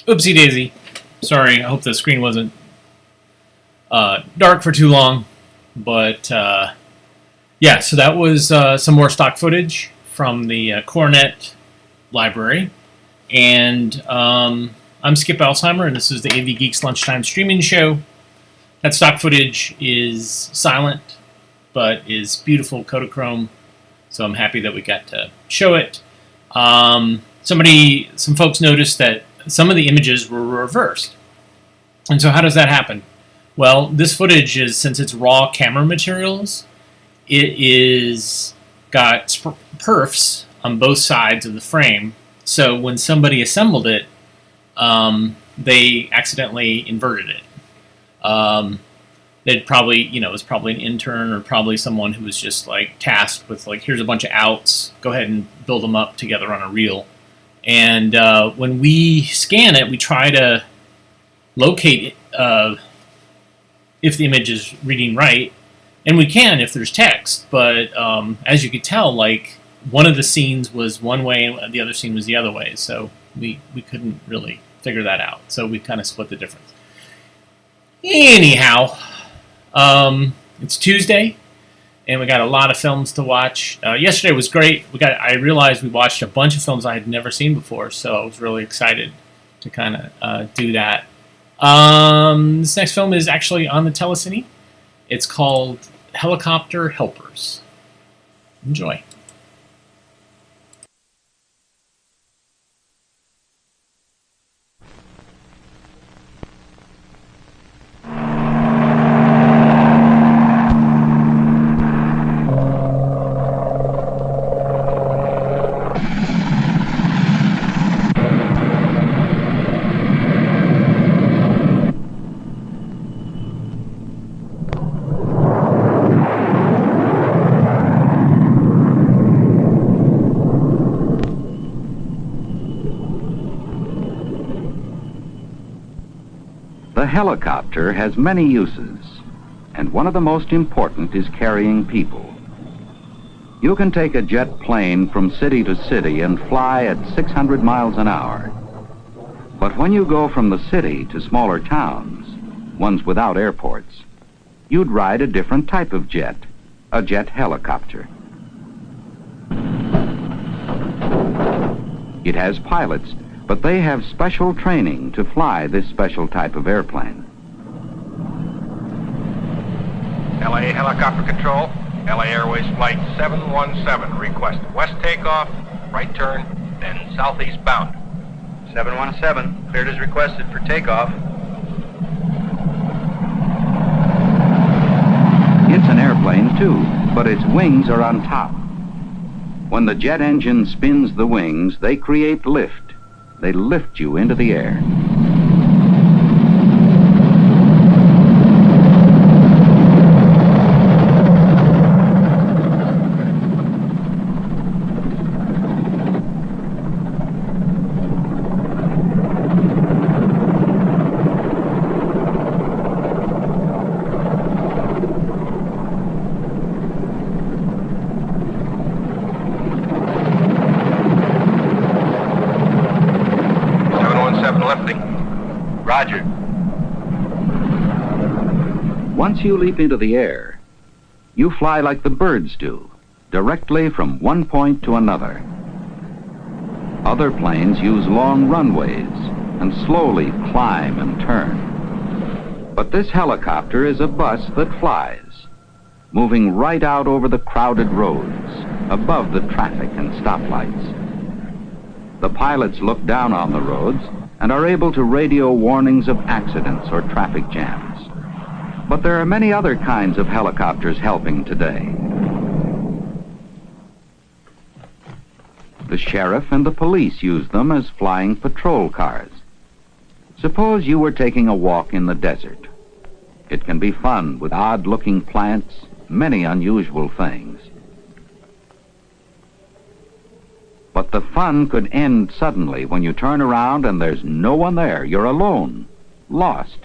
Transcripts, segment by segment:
Oopsie daisy. Sorry, I hope the screen wasn't dark for too long. But yeah, so that was some more stock footage from the Coronet library. And I'm Skip Alzheimer, and this is the AV Geeks Lunchtime streaming show. That stock footage is silent, but is beautiful Kodachrome, so I'm happy that we got to show it. Some folks noticed that some of the images were reversed. And so how does that happen? Well, this footage is, since it's raw camera materials, it is got perfs on both sides of the frame. So when somebody assembled it, they accidentally inverted it. They'd probably, it was probably an intern or probably someone who was just like tasked with like, here's a bunch of outs, go ahead and build them up together on a reel. And when we scan it, we try to locate if the image is reading right, and we can if there's text. But as you could tell, like one of the scenes was one way and the other scene was the other way, so we couldn't really figure that out. So we kind of split the difference. Anyhow, it's Tuesday, and we got a lot of films to watch. Yesterday was great. I realized we watched a bunch of films I had never seen before, so I was really excited to kind of do that. This next film is actually on the telecine. It's called Helicopter Helpers. Enjoy. The helicopter has many uses, and one of the most important is carrying people. You can take a jet plane from city to city and fly at 600 miles an hour. But when you go from the city to smaller towns, ones without airports, you'd ride a different type of jet, a jet helicopter. It has pilots, but they have special training to fly this special type of airplane. LA Helicopter Control, LA Airways Flight 717, request west takeoff, right turn, then southeast bound. 717, cleared as requested for takeoff. It's an airplane too, but its wings are on top. When the jet engine spins the wings, they create lift. They lift you into the air. Roger. Once you leap into the air, you fly like the birds do, directly from one point to another. Other planes use long runways and slowly climb and turn. But this helicopter is a bus that flies, moving right out over the crowded roads, above the traffic and stoplights. The pilots look down on the roads and are able to radio warnings of accidents or traffic jams. But there are many other kinds of helicopters helping today. The sheriff and the police use them as flying patrol cars. Suppose you were taking a walk in the desert. It can be fun with odd-looking plants, many unusual things. But the fun could end suddenly when you turn around and there's no one there. You're alone, lost.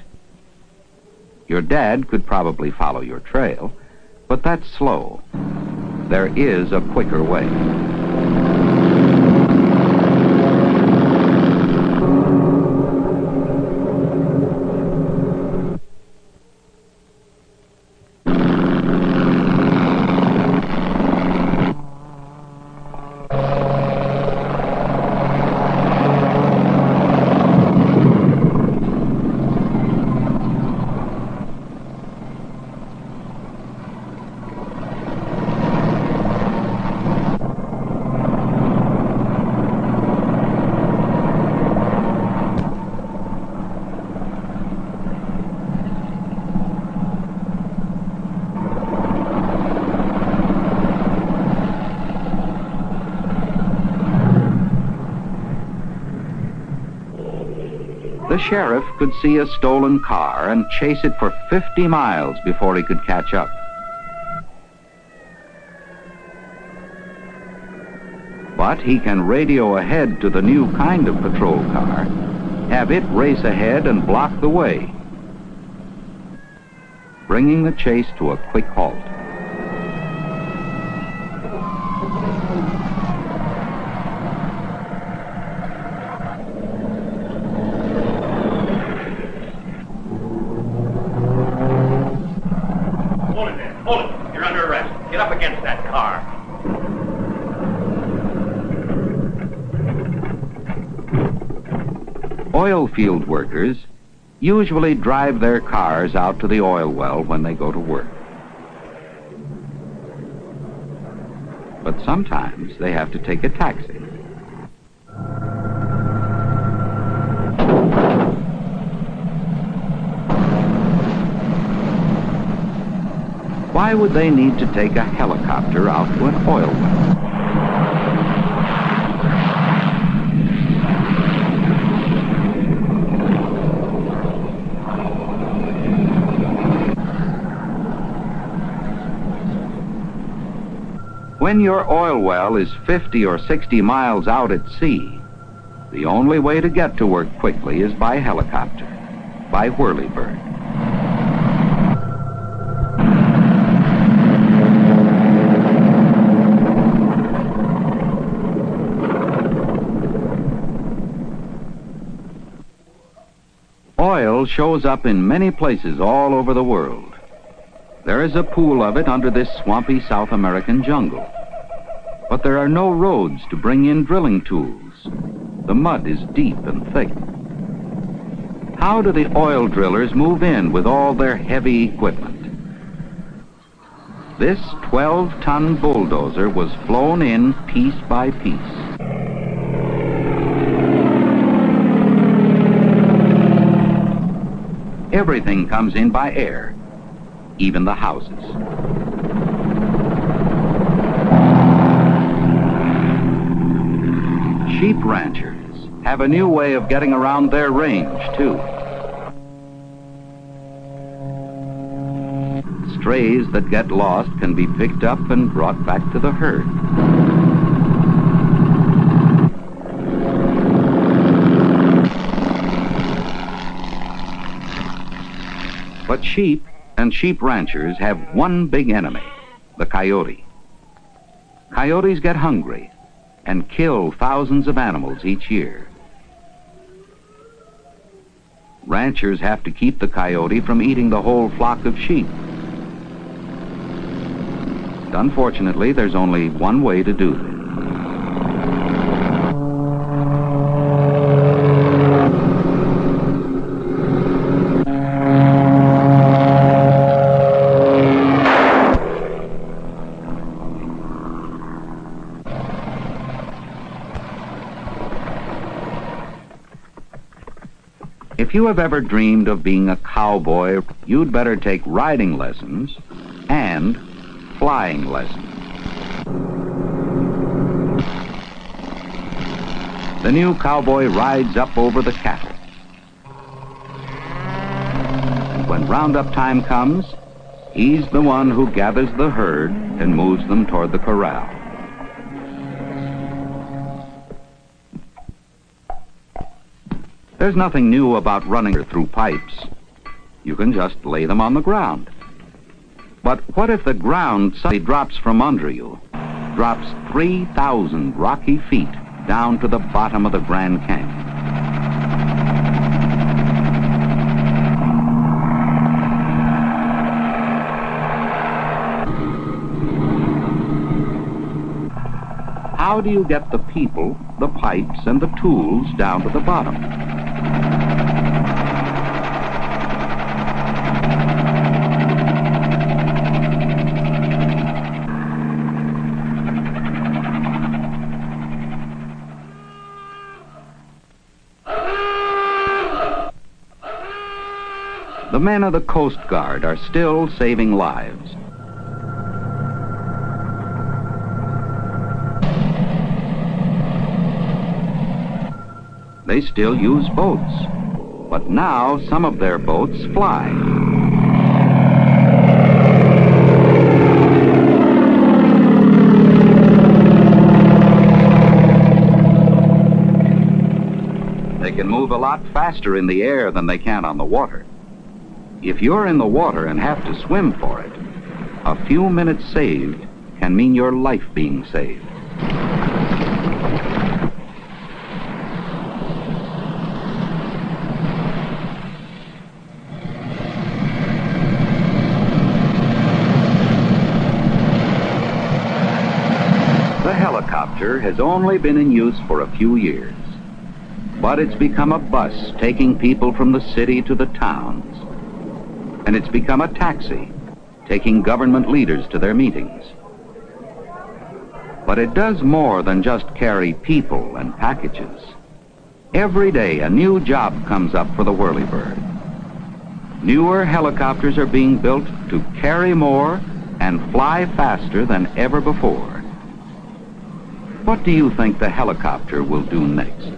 Your dad could probably follow your trail, but that's slow. There is a quicker way. The sheriff could see a stolen car and chase it for 50 miles before he could catch up. But he can radio ahead to the new kind of patrol car, have it race ahead and block the way, bringing the chase to a quick halt. Hold it there. Hold it. You're under arrest. Get up against that car. Oil field workers usually drive their cars out to the oil well when they go to work. But sometimes they have to take a taxi. Why would they need to take a helicopter out to an oil well? When your oil well is 50 or 60 miles out at sea, the only way to get to work quickly is by helicopter, by whirlybird. Oil shows up in many places all over the world. There is a pool of it under this swampy South American jungle. But there are no roads to bring in drilling tools. The mud is deep and thick. How do the oil drillers move in with all their heavy equipment? This 12-ton bulldozer was flown in piece by piece. Everything comes in by air, even the houses. Sheep ranchers have a new way of getting around their range, too. Strays that get lost can be picked up and brought back to the herd. But sheep and sheep ranchers have one big enemy, the coyote. Coyotes get hungry and kill thousands of animals each year. Ranchers have to keep the coyote from eating the whole flock of sheep. Unfortunately, there's only one way to do this. If you have ever dreamed of being a cowboy, you'd better take riding lessons and flying lessons. The new cowboy rides up over the cattle. And when roundup time comes, he's the one who gathers the herd and moves them toward the corral. There's nothing new about running through pipes. You can just lay them on the ground. But what if the ground suddenly drops from under you, drops 3,000 rocky feet down to the bottom of the Grand Canyon? How do you get the people, the pipes, and the tools down to the bottom? The men of the Coast Guard are still saving lives. They still use boats. But now some of their boats fly. They can move a lot faster in the air than they can on the water. If you're in the water and have to swim for it, a few minutes saved can mean your life being saved. The helicopter has only been in use for a few years, but it's become a bus taking people from the city to the towns. And it's become a taxi, taking government leaders to their meetings. But it does more than just carry people and packages. Every day a new job comes up for the whirlybird. Newer helicopters are being built to carry more and fly faster than ever before. What do you think the helicopter will do next?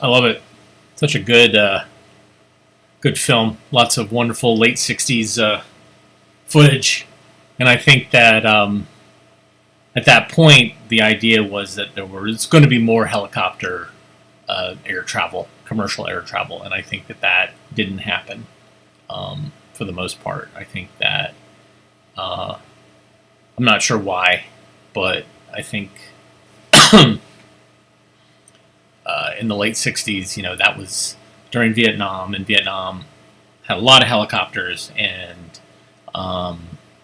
I love it. Such a good film. Lots of wonderful late '60s footage, and I think that at that point the idea was that there was going to be more helicopter air travel, commercial air travel, and I think that didn't happen for the most part. I think that I'm not sure why, but I think. In the late '60s, that was during Vietnam, and Vietnam had a lot of helicopters, and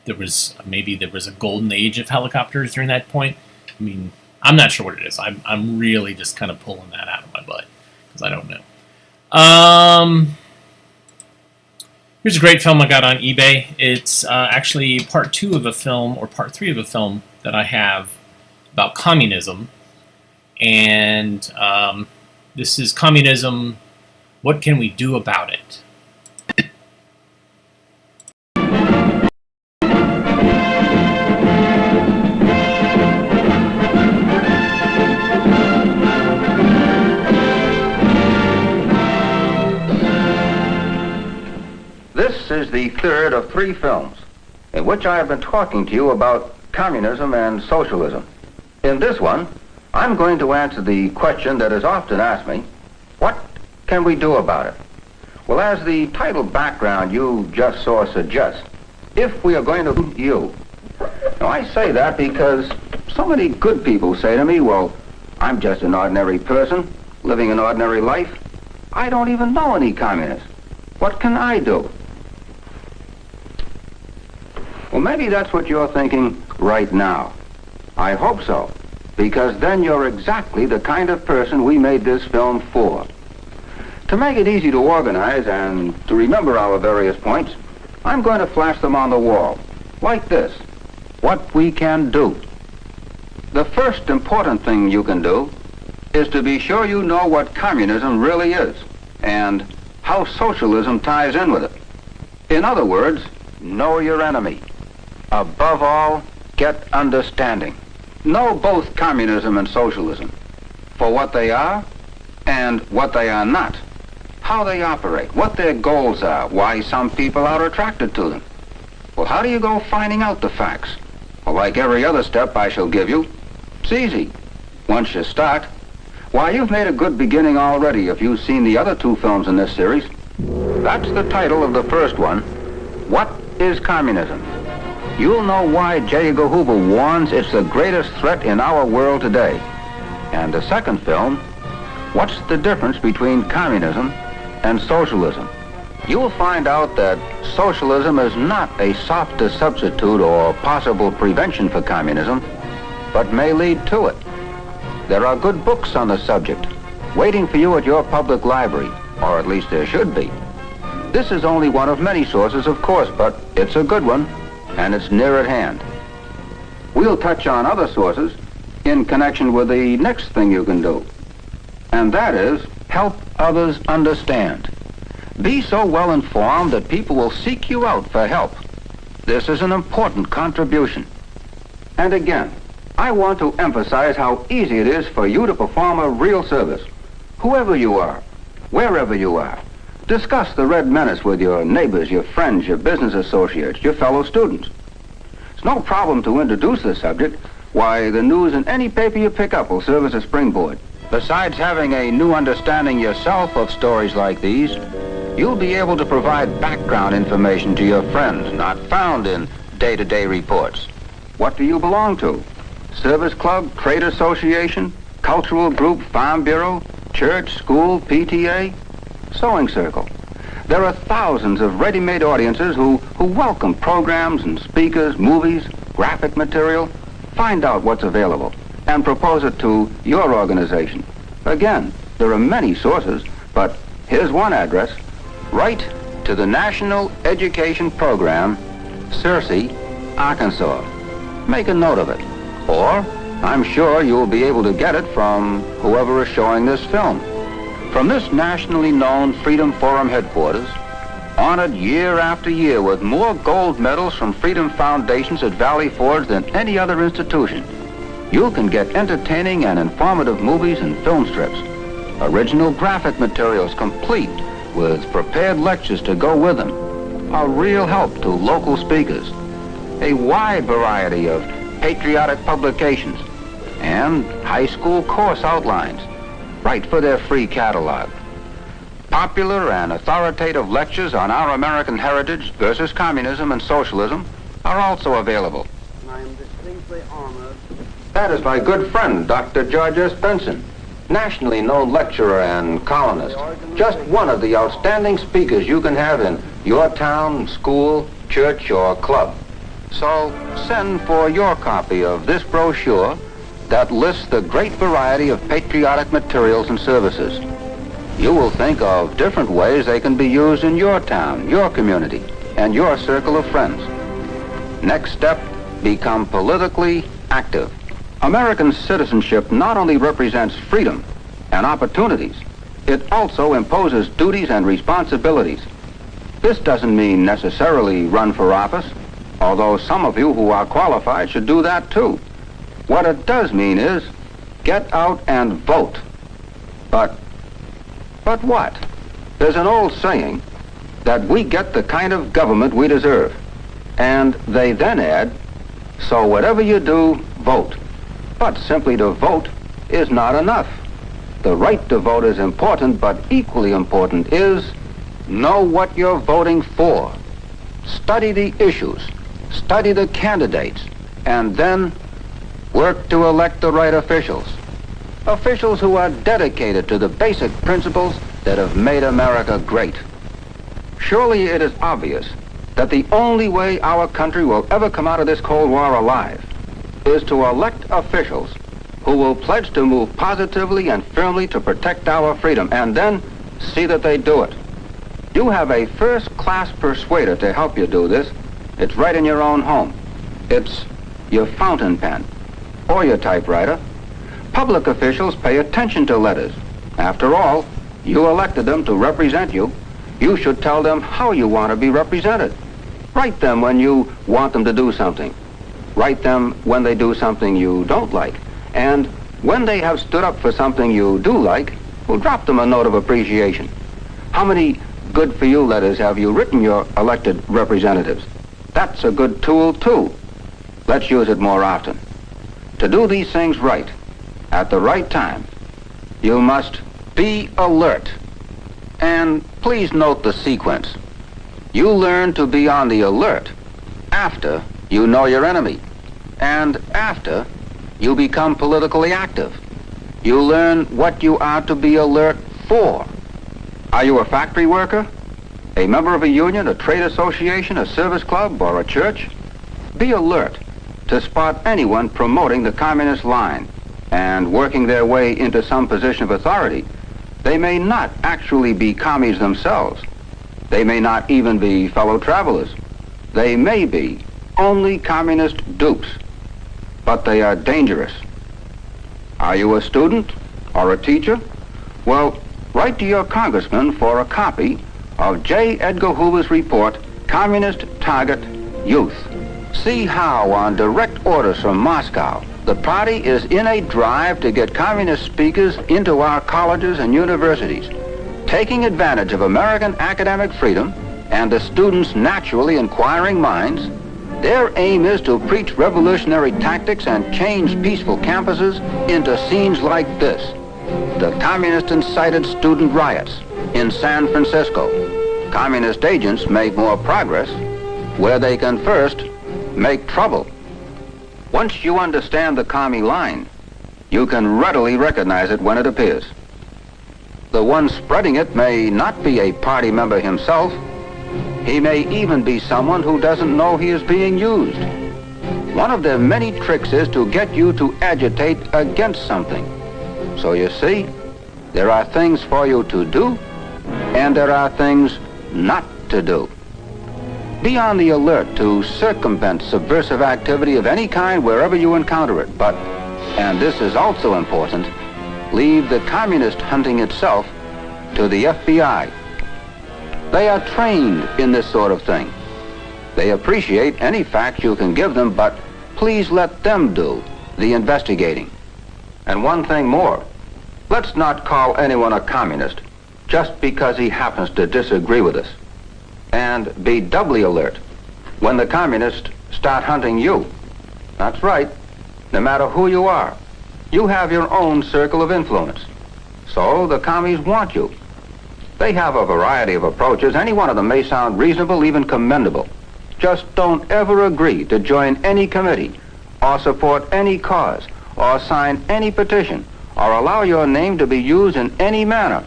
there was a golden age of helicopters during that point. I mean, I'm not sure what it is. I'm really just kind of pulling that out of my butt because I don't know. Here's a great film I got on eBay. It's actually part 2 of a film, or part 3 of a film that I have about communism. And this is Communism, What Can We Do About It? This is the third of 3 films in which I have been talking to you about communism and socialism. In this one, I'm going to answer the question that is often asked me, what can we do about it? Well, as the title background you just saw suggests, if we are going to do you. Now, I say that because so many good people say to me, well, I'm just an ordinary person, living an ordinary life. I don't even know any communists. What can I do? Well, maybe that's what you're thinking right now. I hope so. Because then you're exactly the kind of person we made this film for. To make it easy to organize and to remember our various points, I'm going to flash them on the wall, like this. What we can do. The first important thing you can do is to be sure you know what communism really is and how socialism ties in with it. In other words, know your enemy. Above all, get understanding. Know both communism and socialism for what they are and what they are not, how they operate, what their goals are, why some people are attracted to them. Well, how do you go finding out the facts? Well, like every other step I shall give you, it's easy. Once you start, why, you've made a good beginning already if you've seen the other 2 films in this series. That's the title of the first one, What is Communism? You'll know why J. Edgar Hoover warns it's the greatest threat in our world today. And the second film, what's the difference between communism and socialism? You will find out that socialism is not a softer substitute or possible prevention for communism, but may lead to it. There are good books on the subject waiting for you at your public library, or at least there should be. This is only one of many sources, of course, but it's a good one, and it's near at hand. We'll touch on other sources in connection with the next thing you can do, and that is help others understand. Be so well informed that people will seek you out for help. This is an important contribution. And again, I want to emphasize how easy it is for you to perform a real service. Whoever you are, wherever you are, discuss the Red Menace with your neighbors, your friends, your business associates, your fellow students. It's no problem to introduce the subject. Why, the news in any paper you pick up will serve as a springboard. Besides having a new understanding yourself of stories like these, you'll be able to provide background information to your friends not found in day-to-day reports. What do you belong to? Service club, trade association, cultural group, farm bureau, church, school, PTA, sewing circle. There are thousands of ready-made audiences who welcome programs and speakers, movies, graphic material. Find out what's available and propose it to your organization. Again, there are many sources, but here's one address. Write to the National Education Program, Searcy, Arkansas. Make a note of it. Or, I'm sure you'll be able to get it from whoever is showing this film. From this nationally known Freedom Forum headquarters, honored year after year with more gold medals from Freedom Foundations at Valley Forge than any other institution, you can get entertaining and informative movies and film strips, original graphic materials complete with prepared lectures to go with them, a real help to local speakers, a wide variety of patriotic publications, and high school course outlines, right for their free catalog. Popular and authoritative lectures on our American heritage versus communism and socialism are also available. I am distinctly honored. That is my good friend, Dr. George S. Benson, nationally known lecturer and columnist. Just one of the outstanding speakers you can have in your town, school, church, or club. So send for your copy of this brochure that lists the great variety of patriotic materials and services. You will think of different ways they can be used in your town, your community, and your circle of friends. Next step, become politically active. American citizenship not only represents freedom and opportunities, it also imposes duties and responsibilities. This doesn't mean necessarily run for office, although some of you who are qualified should do that too. What it does mean is get out and vote. But what? There's an old saying that we get the kind of government we deserve. And they then add, so whatever you do, vote. But simply to vote is not enough. The right to vote is important, but equally important is know what you're voting for. Study the issues, study the candidates, and then work to elect the right officials. Officials who are dedicated to the basic principles that have made America great. Surely it is obvious that the only way our country will ever come out of this Cold War alive is to elect officials who will pledge to move positively and firmly to protect our freedom, and then see that they do it. You have a first-class persuader to help you do this. It's right in your own home. It's your fountain pen or your typewriter. Public officials pay attention to letters. After all, you elected them to represent you. You should tell them how you want to be represented. Write them when you want them to do something. Write them when they do something you don't like. And when they have stood up for something you do like, well, drop them a note of appreciation. How many good for you letters have you written your elected representatives? That's a good tool, too. Let's use it more often. To do these things right, at the right time, you must be alert. And please note the sequence. You learn to be on the alert after you know your enemy, and after you become politically active. You learn what you are to be alert for. Are you a factory worker? A member of a union, a trade association, a service club, or a church? Be alert to spot anyone promoting the communist line and working their way into some position of authority. They may not actually be commies themselves. They may not even be fellow travelers. They may be only communist dupes, but they are dangerous. Are you a student or a teacher? Well, write to your congressman for a copy of J. Edgar Hoover's report, Communist Target Youth. See how, on direct orders from Moscow, the party is in a drive to get communist speakers into our colleges and universities, taking advantage of American academic freedom and the students' naturally inquiring minds. Their aim is to preach revolutionary tactics and change peaceful campuses into scenes like this. The communist-incited student riots in San Francisco. Communist agents make more progress where they can first make trouble. Once you understand the commie line, you can readily recognize it when it appears. The one spreading it may not be a party member himself. He may even be someone who doesn't know he is being used. One of their many tricks is to get you to agitate against something. So you see, there are things for you to do, and there are things not to do. Be on the alert to circumvent subversive activity of any kind wherever you encounter it, but, and this is also important, leave the communist hunting itself to the FBI. They are trained in this sort of thing. They appreciate any facts you can give them, but please let them do the investigating. And one thing more, let's not call anyone a communist just because he happens to disagree with us. And be doubly alert when the communists start hunting you. That's right. No matter who you are, you have your own circle of influence. So the commies want you. They have a variety of approaches. Any one of them may sound reasonable, even commendable. Just don't ever agree to join any committee, or support any cause, or sign any petition, or allow your name to be used in any manner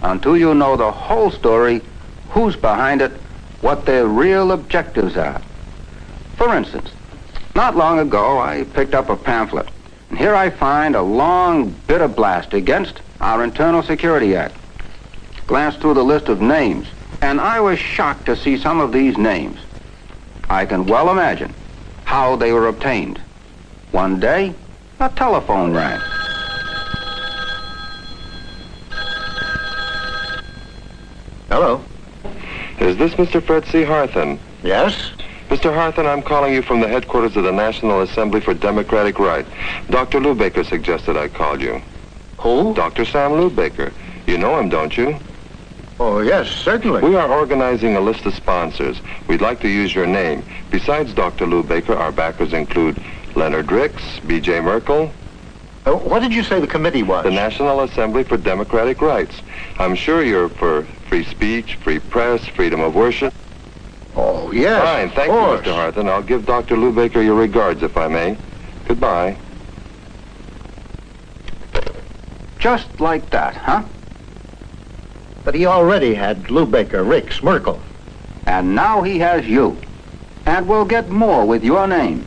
until you know the whole story, who's behind it, what their real objectives are. For instance, not long ago I picked up a pamphlet, and here I find a long bitter blast against our Internal Security Act. Glanced through the list of names, and I was shocked to see some of these names. I can well imagine how they were obtained. One day, a telephone rang. Hello. Is this Mr. Fred C. Harthen? Yes? Mr. Harthen, I'm calling you from the headquarters of the National Assembly for Democratic Right. Dr. Lubaker suggested I called you. Who? Dr. Sam Lubaker. You know him, don't you? Oh, yes, certainly. We are organizing a list of sponsors. We'd like to use your name. Besides Dr. Lubaker, our backers include Leonard Ricks, B.J. Merkel, What did you say the committee was? the National Assembly for Democratic Rights. I'm sure you're for free speech, free press, freedom of worship. Oh, yes. Fine, thank you, of course. Mr. Harthen. I'll give Dr. Lubaker your regards, if I may. Goodbye. Just like that, huh? But he already had Lubaker, Ricks, Merkel. And now he has you. And will get more with your name.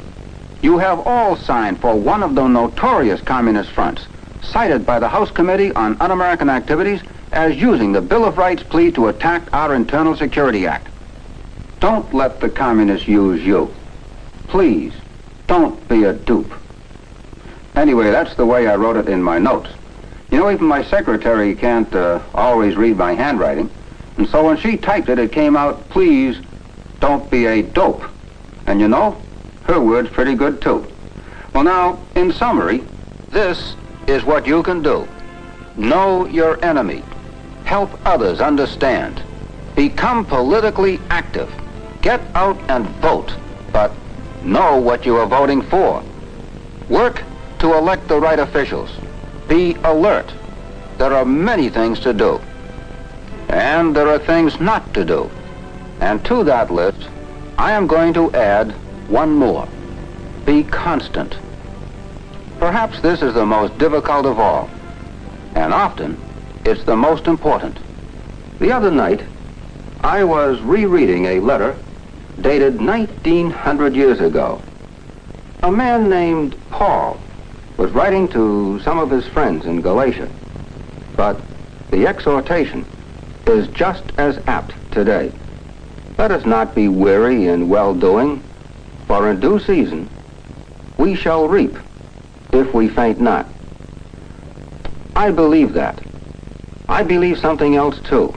You have all signed for one of the notorious communist fronts, cited by the House Committee on Un-American Activities as using the Bill of Rights plea to attack our Internal Security Act. Don't let the communists use you. Please, don't be a dupe. Anyway, that's the way I wrote it in my notes. You know, even my secretary can't always read my handwriting. And so when she typed it, it came out, please, don't be a dope. And you know, her word's pretty good too. Well now, in summary, this is what you can do. Know your enemy. Help others understand. Become politically active. Get out and vote, but know what you are voting for. Work to elect the right officials. Be alert. There are many things to do. And there are things not to do. And to that list, I am going to add one more. Be constant. Perhaps this is the most difficult of all. And often, it's the most important. The other night, I was rereading a letter dated 1900 years ago. A man named Paul was writing to some of his friends in Galatia. But the exhortation is just as apt today. Let us not be weary in well-doing, for in due season we shall reap if we faint not. I believe that. I believe something else too.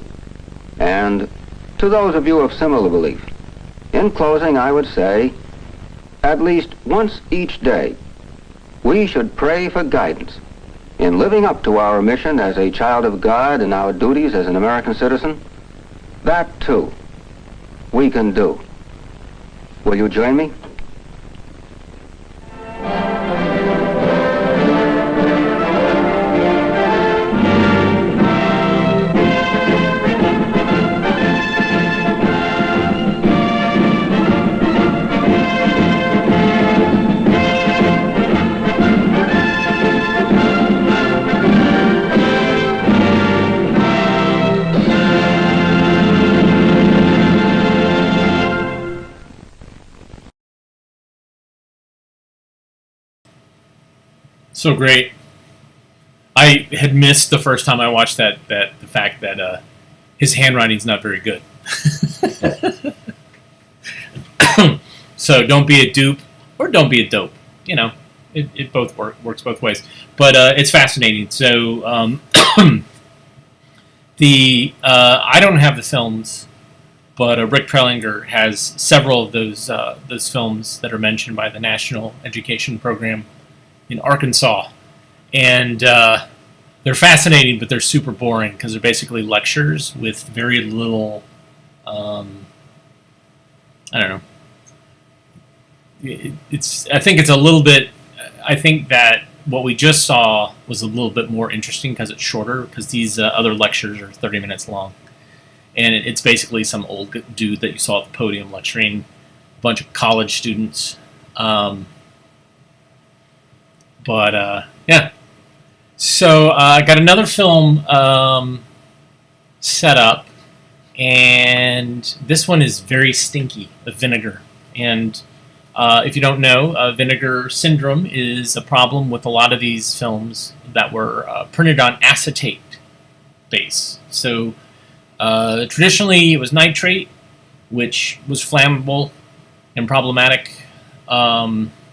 And to those of you of similar belief, in closing I would say, at least once each day, we should pray for guidance in living up to our mission as a child of God and our duties as an American citizen. That too, we can do. Will you join me? So great. I had missed the first time I watched the fact that his handwriting's not very good. So don't be a dupe or don't be a dope. You know, it both works both ways. But it's fascinating. So I don't have the films, but Rick Trellinger has several of those films that are mentioned by the National Education Program in Arkansas, and they're fascinating, but they're super boring because they're basically lectures with very little. I don't know. I think it's a little bit. I think that what we just saw was a little bit more interesting because it's shorter. Because these other lectures are 30 minutes long, and it's basically some old dude that you saw at the podium lecturing a bunch of college students. But yeah, so I got another film set up, and this one is very stinky, the vinegar. And if you don't know, vinegar syndrome is a problem with a lot of these films that were printed on acetate base. So traditionally it was nitrate, which was flammable and problematic.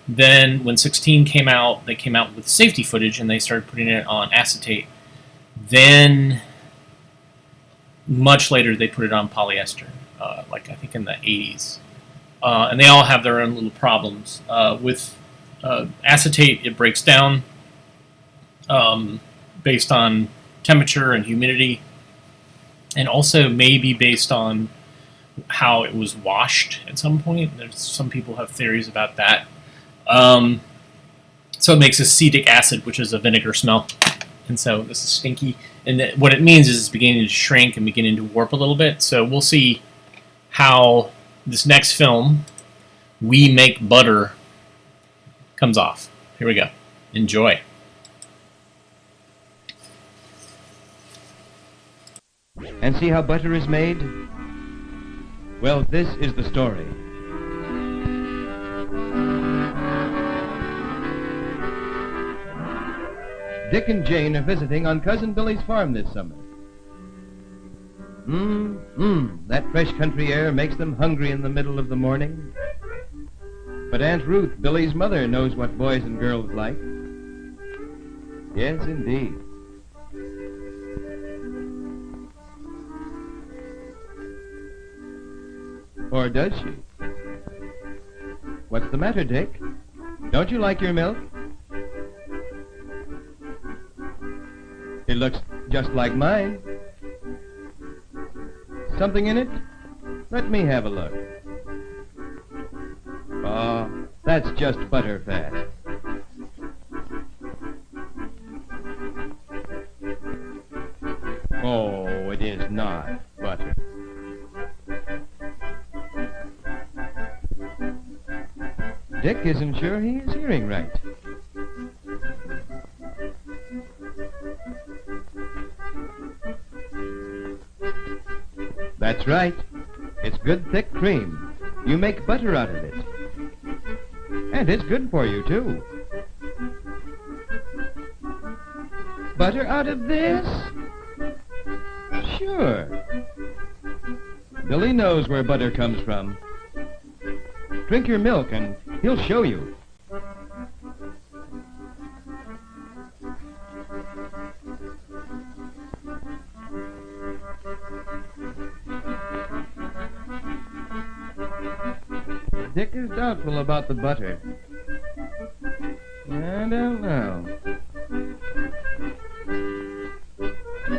Then when 16 came out, they came out with safety footage and they started putting it on acetate. Then much later they put it on polyester, like I think in the 80s. And they all have their own little problems. With acetate, it breaks down based on temperature and humidity, and also maybe based on how it was washed at some point. Some people have theories about that. So it makes acetic acid, which is a vinegar smell. And so this is stinky. And what it means is it's beginning to shrink and beginning to warp a little bit. So we'll see how this next film, We Make Butter, comes off. Here we go. Enjoy. And see how butter is made? Well, this is the story. Dick and Jane are visiting on Cousin Billy's farm this summer. That fresh country air makes them hungry in the middle of the morning. But Aunt Ruth, Billy's mother, knows what boys and girls like. Yes, indeed. Or does she? What's the matter, Dick? Don't you like your milk? It looks just like mine. Something in it? Let me have a look. Oh, that's just butter fat. Oh, it is not butter. Dick isn't sure he is hearing right. That's right. It's good thick cream. You make butter out of it. And it's good for you, too. Butter out of this? Sure. Billy knows where butter comes from. Drink your milk and he'll show you. Dick is doubtful about the butter. I don't know.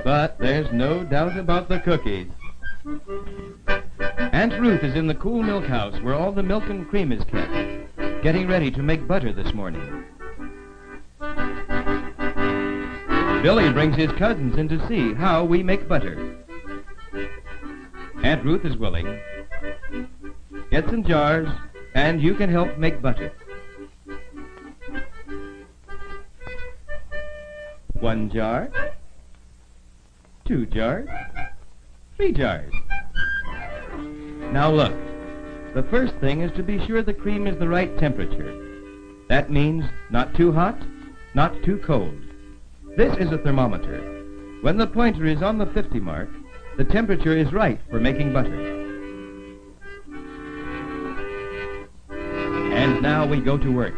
But there's no doubt about the cookies. Aunt Ruth is in the cool milk house where all the milk and cream is kept, getting ready to make butter this morning. Billy brings his cousins in to see how we make butter. Aunt Ruth is willing. Get some jars, and you can help make butter. 1 jar, 2 jars, 3 jars. Now look, the first thing is to be sure the cream is the right temperature. That means not too hot, not too cold. This is a thermometer. When the pointer is on the 50 mark, the temperature is right for making butter. And now we go to work.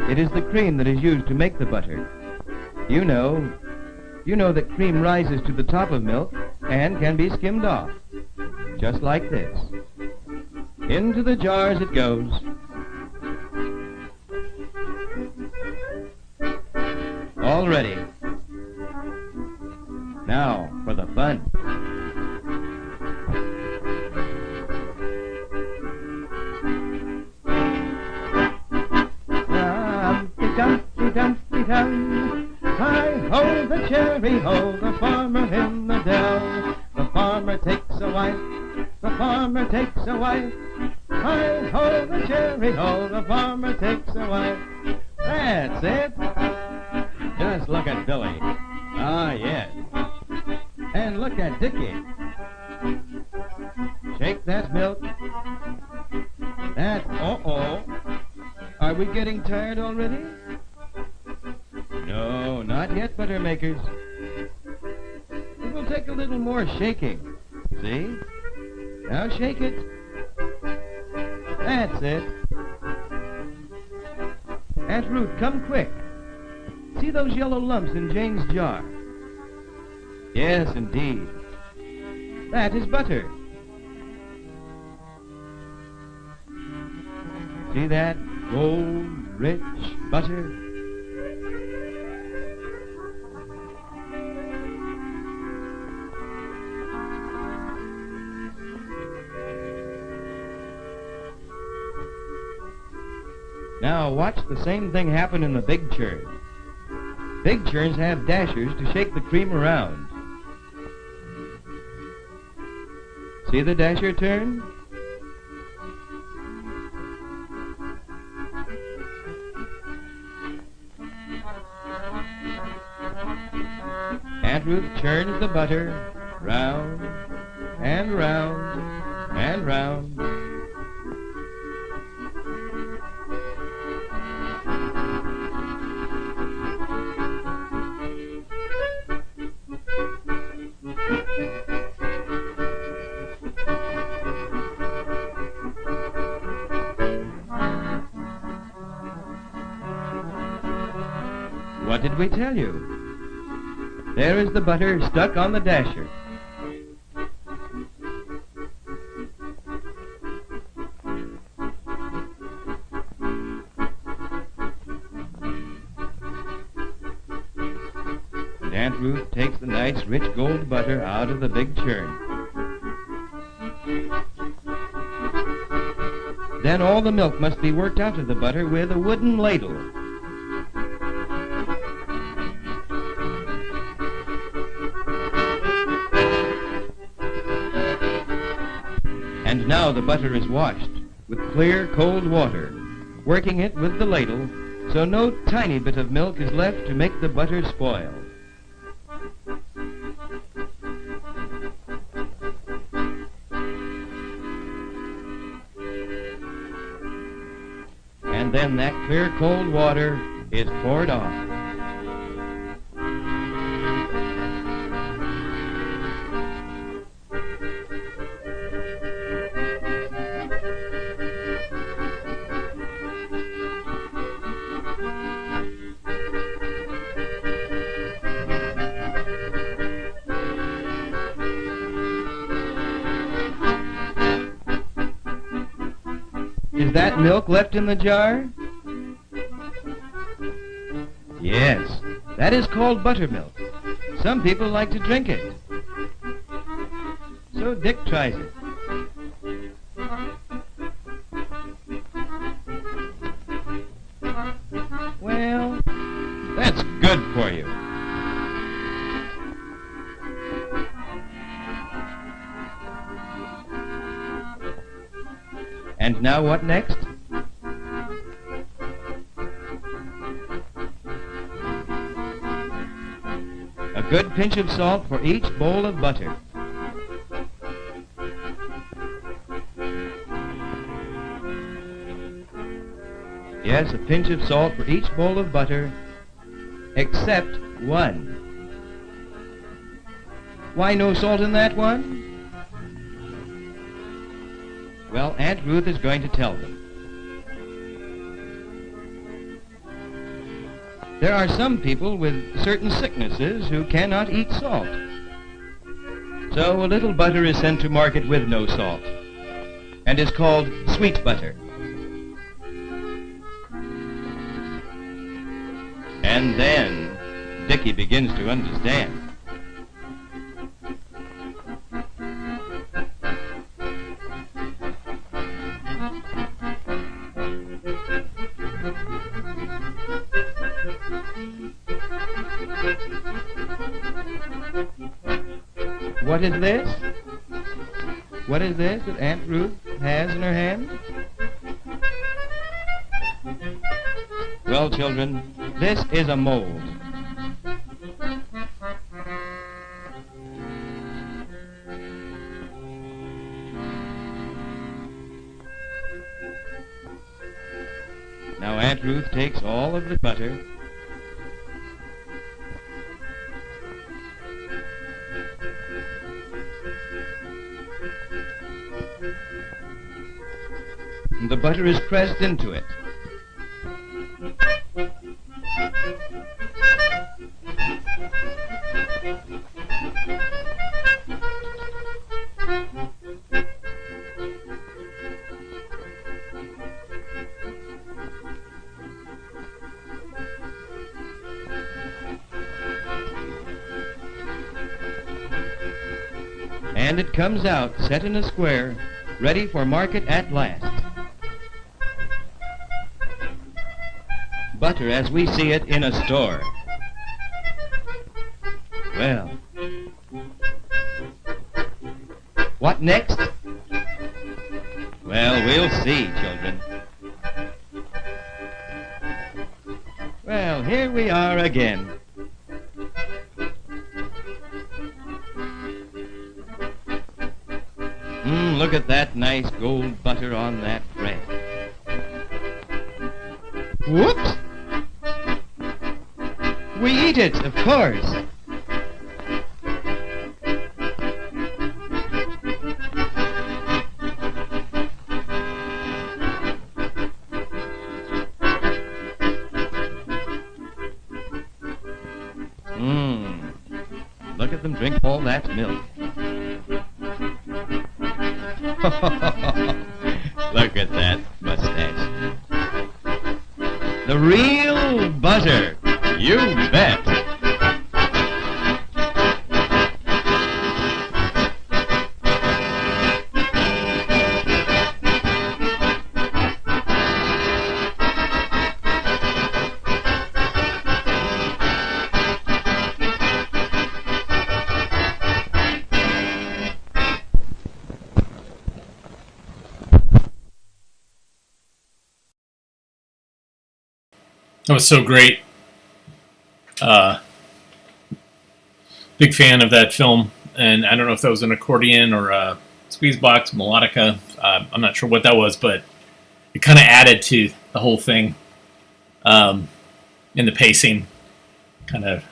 It is the cream that is used to make the butter. You know that cream rises to the top of milk and can be skimmed off, just like this. Into the jars it goes. All ready. Now for the fun. Dumpty, dumpty, dum. Hi-ho, the cherry-ho, the farmer in the dell. The farmer takes a wife, the farmer takes a wife. Hi-ho, the cherry-ho, the farmer takes a wife. That's it. Just look at Billy. Ah, yes. And look at Dickie. Shake that milk. That, uh-oh. Are we getting tired already? No, not yet, butter makers. It will take a little more shaking. See? Now shake it. That's it. Aunt Ruth, come quick. See those yellow lumps in Jane's jar? Yes, indeed. That is butter. See that? Gold, rich butter. Now watch the same thing happen in the big churn. Big churns have dashers to shake the cream around. See the dasher turn? Aunt Ruth churns the butter round and round and round. What did we tell you? There is the butter stuck on the dasher. And Aunt Ruth takes the nice rich gold butter out of the big churn. Then all the milk must be worked out of the butter with a wooden ladle. And now the butter is washed with clear, cold water, working it with the ladle so no tiny bit of milk is left to make the butter spoil. And then that clear, cold water is poured off. Is that milk left in the jar? Yes, that is called buttermilk. Some people like to drink it. So Dick tries it. Well, that's good for you. And now what next? A good pinch of salt for each bowl of butter. Yes, a pinch of salt for each bowl of butter, except one. Why no salt in that one? Well, Aunt Ruth is going to tell them. There are some people with certain sicknesses who cannot eat salt. So a little butter is sent to market with no salt, and is called sweet butter. And then Dickie begins to understand. What is this? What is this that Aunt Ruth has in her hand? Well, children, this is a mold. Now Aunt Ruth takes all of the butter and the butter is pressed into it. And it comes out set in a square, ready for market at last. Butter as we see it in a store. Well, what next? Well, we'll see, children. Well, here we are again. Look at that nice gold butter on that bread. Whoops! We eat it, of course. Look at them drink all that milk. Look at that mustache. The real butter, you bet. That was so great. Big fan of that film, and I don't know if that was an accordion or a squeeze box melodica. I'm not sure what that was, but it kind of added to the whole thing. In the pacing, kind of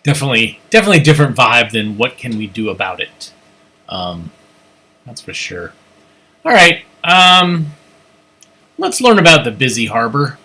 definitely different vibe than What Can We Do About It. That's for sure. All right, let's learn about the busy harbor.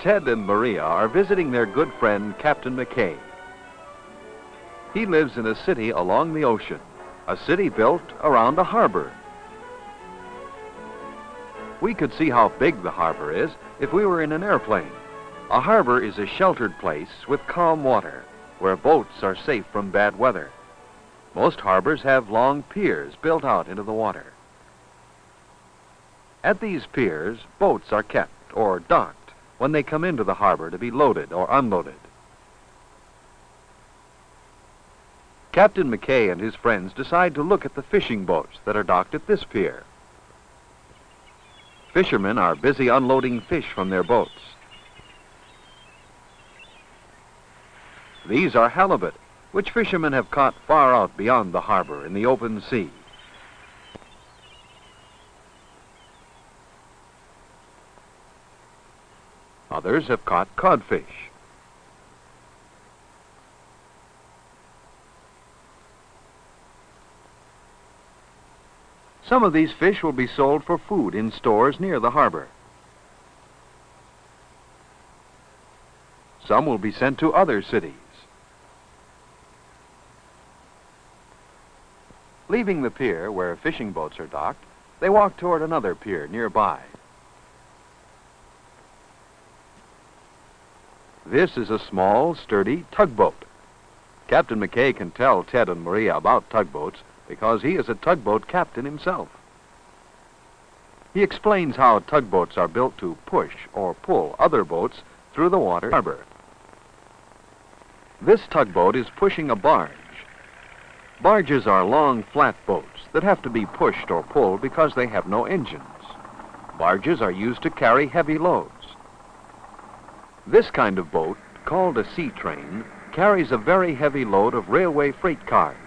Ted and Maria are visiting their good friend, Captain McKay. He lives in a city along the ocean, a city built around a harbor. We could see how big the harbor is if we were in an airplane. A harbor is a sheltered place with calm water, where boats are safe from bad weather. Most harbors have long piers built out into the water. At these piers, boats are kept or docked when they come into the harbor to be loaded or unloaded. Captain McKay and his friends decide to look at the fishing boats that are docked at this pier. Fishermen are busy unloading fish from their boats. These are halibut, which fishermen have caught far out beyond the harbor in the open sea. Others have caught codfish. Some of these fish will be sold for food in stores near the harbor. Some will be sent to other cities. Leaving the pier where fishing boats are docked, they walk toward another pier nearby. This is a small, sturdy tugboat. Captain McKay can tell Ted and Maria about tugboats because he is a tugboat captain himself. He explains how tugboats are built to push or pull other boats through the water harbor. This tugboat is pushing a barge. Barges are long, flat boats that have to be pushed or pulled because they have no engines. Barges are used to carry heavy loads. This kind of boat, called a sea train, carries a very heavy load of railway freight cars.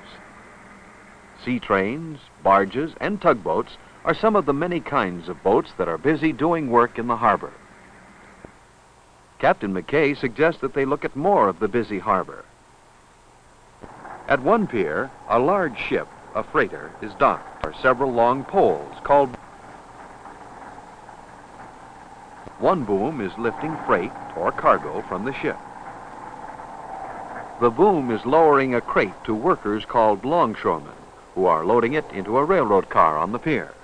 Sea trains, barges, and tugboats are some of the many kinds of boats that are busy doing work in the harbor. Captain McKay suggests that they look at more of the busy harbor. At one pier, a large ship, a freighter, is docked. There are several long poles called... One boom is lifting freight or cargo from the ship. The boom is lowering a crate to workers called longshoremen, who are loading it into a railroad car on the pier.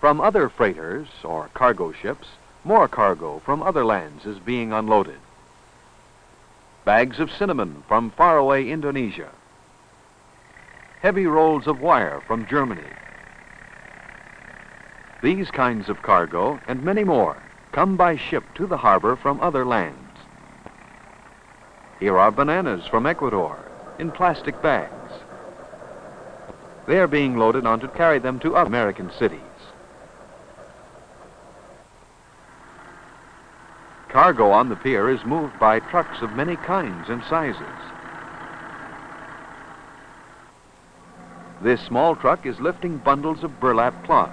From other freighters or cargo ships, more cargo from other lands is being unloaded. Bags of cinnamon from faraway Indonesia. Heavy rolls of wire from Germany. These kinds of cargo, and many more, come by ship to the harbor from other lands. Here are bananas from Ecuador in plastic bags. They are being loaded on to carry them to other American cities. Cargo on the pier is moved by trucks of many kinds and sizes. This small truck is lifting bundles of burlap cloth.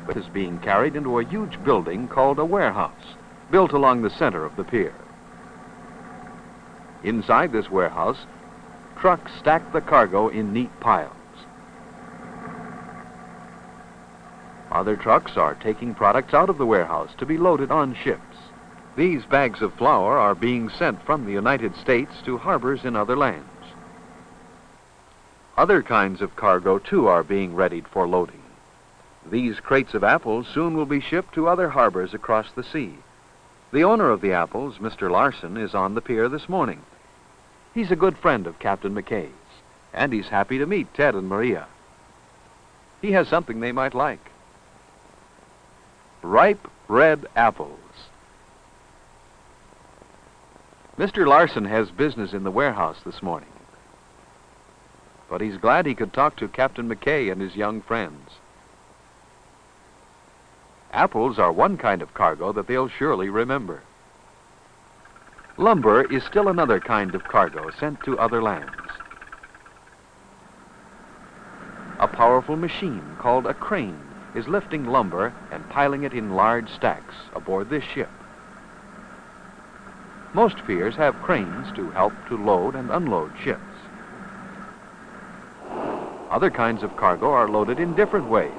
It is being carried into a huge building called a warehouse, built along the center of the pier. Inside this warehouse, trucks stack the cargo in neat piles. Other trucks are taking products out of the warehouse to be loaded on ships. These bags of flour are being sent from the United States to harbors in other lands. Other kinds of cargo, too, are being readied for loading. These crates of apples soon will be shipped to other harbors across the sea. The owner of the apples, Mr. Larson, is on the pier this morning. He's a good friend of Captain McKay's, and he's happy to meet Ted and Maria. He has something they might like. Ripe red apples. Mr. Larson has business in the warehouse this morning, but he's glad he could talk to Captain McKay and his young friends. Apples are one kind of cargo that they'll surely remember. Lumber is still another kind of cargo sent to other lands. A powerful machine called a crane is lifting lumber and piling it in large stacks aboard this ship. Most piers have cranes to help to load and unload ships. Other kinds of cargo are loaded in different ways.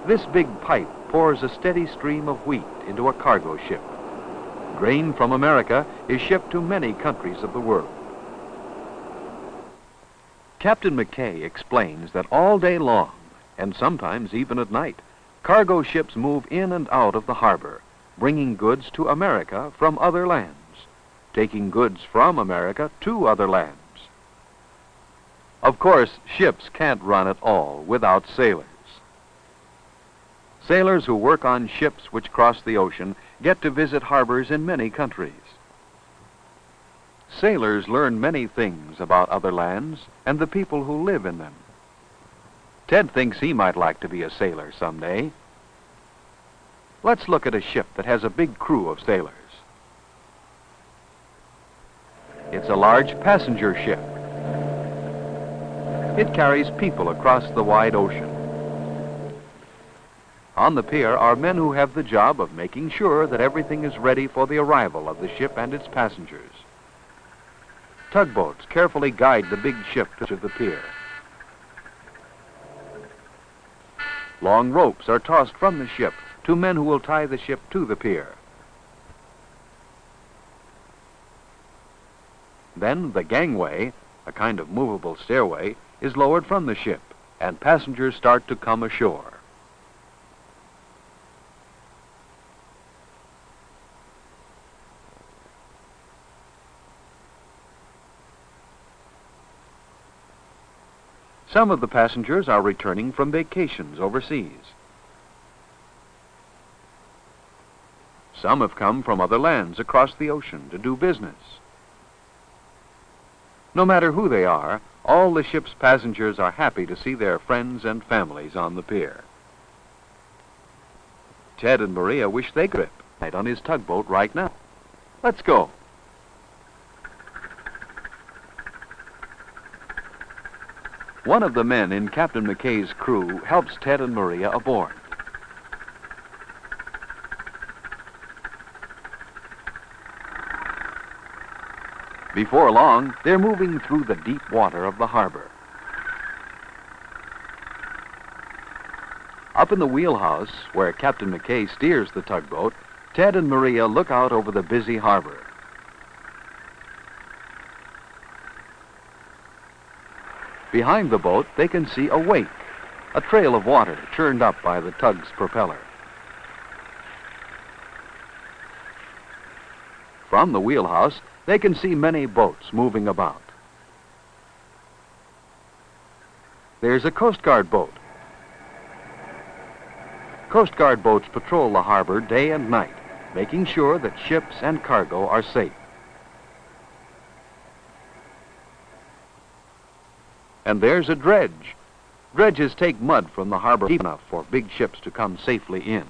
This big pipe pours a steady stream of wheat into a cargo ship. Grain from America is shipped to many countries of the world. Captain McKay explains that all day long, and sometimes even at night, cargo ships move in and out of the harbor, bringing goods to America from other lands, taking goods from America to other lands. Of course, ships can't run at all without sailors. Sailors who work on ships which cross the ocean get to visit harbors in many countries. Sailors learn many things about other lands and the people who live in them. Ted thinks he might like to be a sailor someday. Let's look at a ship that has a big crew of sailors. It's a large passenger ship. It carries people across the wide ocean. On the pier are men who have the job of making sure that everything is ready for the arrival of the ship and its passengers. Tugboats carefully guide the big ship to the pier. Long ropes are tossed from the ship to men who will tie the ship to the pier. Then the gangway, a kind of movable stairway, is lowered from the ship, and passengers start to come ashore. Some of the passengers are returning from vacations overseas. Some have come from other lands across the ocean to do business. No matter who they are, all the ship's passengers are happy to see their friends and families on the pier. Ted and Maria wish they could ride on his tugboat right now. Let's go. One of the men in Captain McKay's crew helps Ted and Maria aboard. Before long, they're moving through the deep water of the harbor. Up in the wheelhouse, where Captain McKay steers the tugboat, Ted and Maria look out over the busy harbor. Behind the boat, they can see a wake, a trail of water churned up by the tug's propeller. From the wheelhouse, they can see many boats moving about. There's a Coast Guard boat. Coast Guard boats patrol the harbor day and night, making sure that ships and cargo are safe. And there's a dredge. Dredges take mud from the harbor deep enough for big ships to come safely in.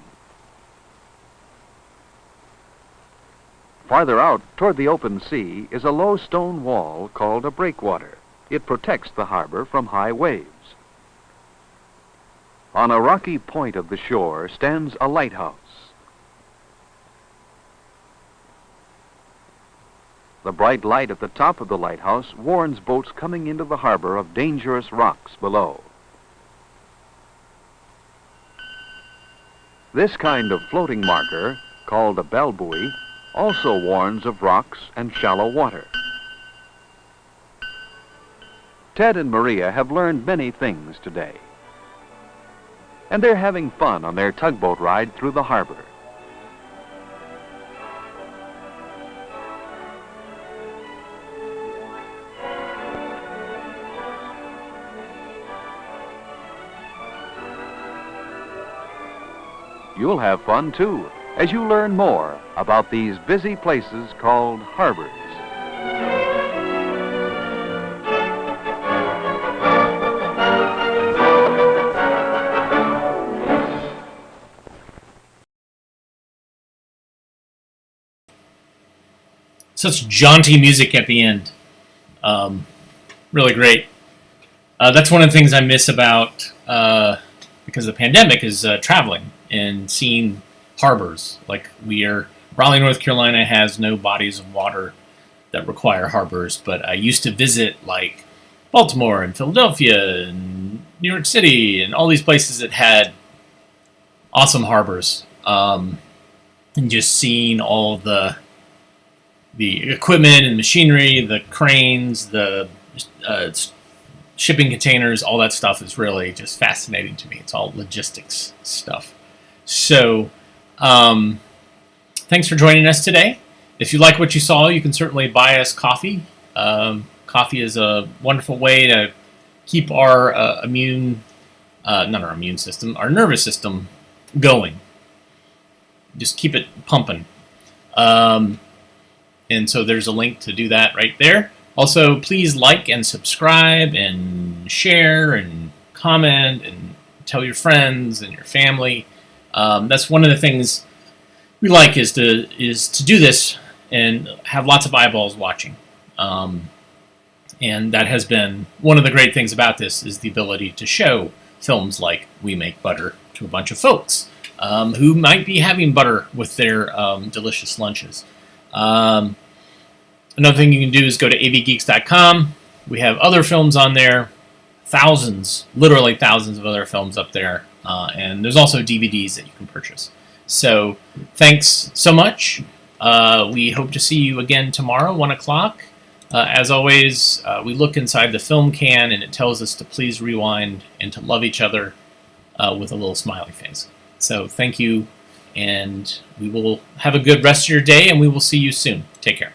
Farther out, toward the open sea, is a low stone wall called a breakwater. It protects the harbor from high waves. On a rocky point of the shore stands a lighthouse. The bright light at the top of the lighthouse warns boats coming into the harbor of dangerous rocks below. This kind of floating marker, called a bell buoy, also warns of rocks and shallow water. Ted and Maria have learned many things today, and they're having fun on their tugboat ride through the harbor. You'll have fun too as you learn more about these busy places called harbors. Such jaunty music at the end. Really great. That's one of the things I miss about, because of the pandemic, is traveling and seeing harbors. Like Raleigh, North Carolina has no bodies of water that require harbors, but I used to visit like Baltimore and Philadelphia and New York City and all these places that had awesome harbors. And just seeing all the equipment and machinery, the cranes, the shipping containers, all that stuff is really just fascinating to me. It's all logistics stuff. So, thanks for joining us today. If you like what you saw, you can certainly buy us coffee. Coffee is a wonderful way to keep our our nervous system going. Just keep it pumping. And so there's a link to do that right there. Also, please like and subscribe and share and comment and tell your friends and your family. That's one of the things we like is to do this and have lots of eyeballs watching. And that has been one of the great things about this, is the ability to show films like We Make Butter to a bunch of folks who might be having butter with their delicious lunches. Another thing you can do is go to avgeeks.com. We have other films on there, thousands, literally thousands of other films up there. And there's also DVDs that you can purchase. So thanks so much. We hope to see you again tomorrow, 1 o'clock. As always, we look inside the film can and it tells us to please rewind and to love each other with a little smiley face. So thank you, and we will have a good rest of your day, and we will see you soon. Take care.